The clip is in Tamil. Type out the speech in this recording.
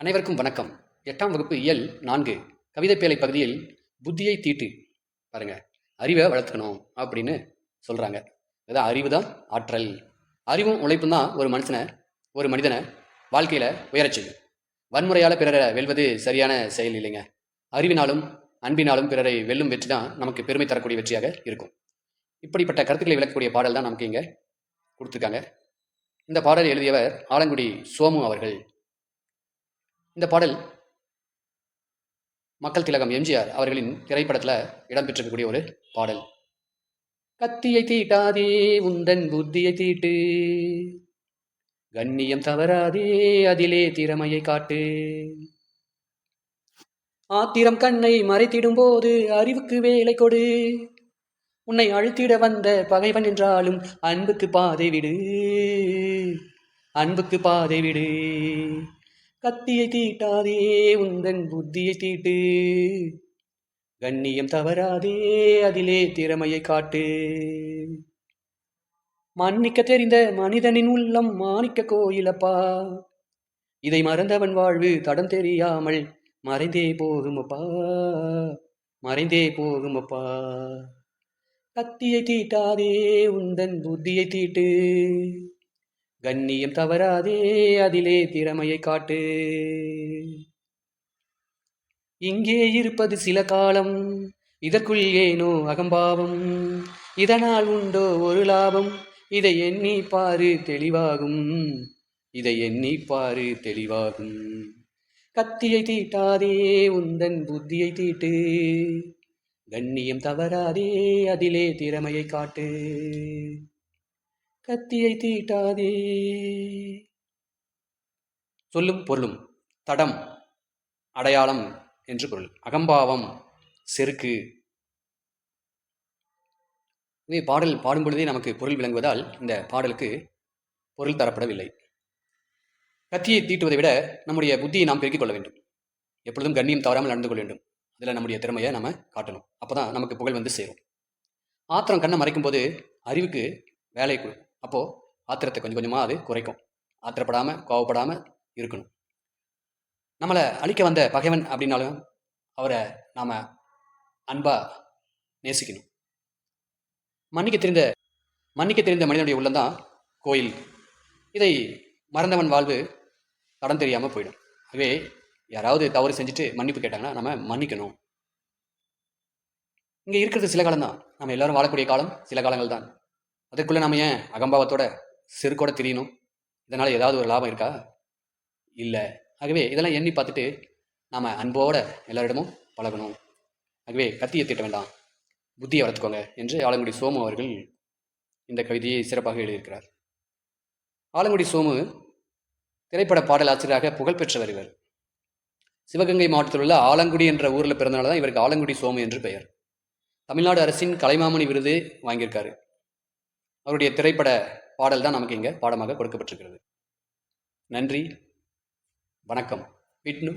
அனைவருக்கும் வணக்கம். 8ஆம் வகுப்பு இயல் 4 கவிதைப்பேழை பகுதியில் புத்தியை தீட்டு. பாருங்க, அறிவை வளர்த்துக்கணும் அப்படின்னு சொல்றாங்க. அதான் அறிவு தான் ஆற்றல். அறிவும் உழைப்பும் தான் ஒரு மனிதனை வாழ்க்கையில உயரச் செய்யும். வன்முறையால பிறரை வெல்வது சரியான செயல் இல்லைங்க. அறிவினாலும் அன்பினாலும் பிறரை வெல்லும் வெற்றி தான் நமக்கு பெருமை தரக்கூடிய வெற்றியாக இருக்கும். இப்படிப்பட்ட கருத்துக்களை விளக்கக்கூடிய பாடல் தான் நமக்கு இங்க கொடுத்துருக்காங்க. இந்த பாடலை எழுதியவர் ஆலங்குடி சோமு அவர்கள். இந்த பாடல் மக்கள் திலகம் எம்ஜிஆர் அவர்களின் திரைப்படத்தில் இடம்பெற்றிருக்கக்கூடிய ஒரு பாடல். கத்தியை தீட்டாதே உந்தன் புத்தியை தீட்டு, கண்ணியம் தவறாதே அதிலே திறமையை காட்டு. ஆத்திரம் கண்ணை மறைத்திடும் போது அறிவுக்கு வேலை கொடு. உன்னை அழுத்திட வந்த பகைவன் என்றாலும் அன்புக்கு பாதை விடு, அன்புக்கு பாதை விடு. கத்தியை தீட்டாதே உந்தன் புத்தியை தீட்டு, கண்ணியம் தவறாதே அதிலே திறமையை காட்டு. மன்னிக்க தெரிந்த மனிதனின் உள்ளம் மாணிக்க கோயிலப்பா, இதை மறந்தவன் வாழ்வு தடம் தெரியாமல் மறைந்தே போகுமப்பா, மறைந்தே போகுமப்பா. கத்தியை தீட்டாதே உந்தன் புத்தியை தீட்டு, கண்ணியம் தவறாதே அதிலே திறமையை காட்டு. இங்கே இருப்பது சில காலம், இதற்குள் ஏனோ அகம்பாவம், இதனால் உண்டோ ஒரு லாபம், இதை எண்ணி பாரு தெளிவாகும், இதை எண்ணி பாரு தெளிவாகும். கத்தியை தீட்டாதே உந்தன் புத்தியை தீட்டு, கண்ணியம் தவறாதே அதிலே திறமையை காட்டு. கத்தியை தீட்டாதே. சொல்லும் பொருளும் தடம், அடையாளம் என்று பொருள். அகம்பாவம், செருக்கு. பாடல் பாடும் பொழுதே நமக்கு பொருள் விளங்குவதால் இந்த பாடலுக்கு பொருள் தரப்படவில்லை. கத்தியை தீட்டுவதை விட நம்முடைய புத்தியை நாம் பெருக்கிக் கொள்ள வேண்டும். எப்பொழுதும் கண்ணியம் தவறாமல் நடந்து கொள்ள வேண்டும். அதில் நம்முடைய திறமையை நம்ம காட்டணும். அப்போதான் நமக்கு புகழ் வந்து சேரும். ஆத்திரம் கண்ணை மறைக்கும் போது அறிவுக்கு வேலை கொடு. அப்போது ஆத்திரத்தை கொஞ்சம் கொஞ்சமாக அது குறைக்கும். ஆத்திரப்படாமல் கோவப்படாமல் இருக்கணும். நம்மளை அழிக்க வந்த பகைவன் அப்படின்னாலும் அவரை நாம் அன்பாக நேசிக்கணும். மன்னிக்க தெரிந்த மனிதனுடைய உள்ளம்தான் கோயில். இதை மறந்தவன் வாழ்வு தடம் தெரியாமல் போயிடும். ஆகவே யாராவது தவறு செஞ்சுட்டு மன்னிப்பு கேட்டாங்கன்னா நம்ம மன்னிக்கணும். இங்கே இருக்கிறது சில காலம் தான். நம்ம எல்லாரும் வாழக்கூடிய காலம் சில காலங்கள் தான். அதுக்குள்ளே நம்ம ஏன் அகம்பாவத்தோட செருக்கோட திரியணும்? இதனால் ஏதாவது ஒரு லாபம் இருக்கா? இல்லை. ஆகவே இதெல்லாம் எண்ணி பார்த்துட்டு நாம் அன்போட எல்லாரிடமும் பழகணும். ஆகவே கத்தியை தீட்ட வேண்டாம், புத்தியை வளர்த்துக்கோங்க என்று ஆலங்குடி சோமு அவர்கள் இந்த கவிதையை சிறப்பாக எழுதியிருக்கிறார். ஆலங்குடி சோமு திரைப்பட பாடல் ஆசிரியராக புகழ்பெற்றவர். இவர் சிவகங்கை மாவட்டத்தில் உள்ள ஆலங்குடி என்ற ஊரில் பிறந்தனால தான் இவருக்கு ஆலங்குடி சோமு என்று பெயர். தமிழ்நாடு அரசின் கலைமாமணி விருது வாங்கியிருக்காரு. அவருடைய திரைப்பட பாடல் தான் நமக்கு இங்கே பாடமாக கொடுக்கப்பட்டிருக்கிறது. நன்றி, வணக்கம். விட்னு.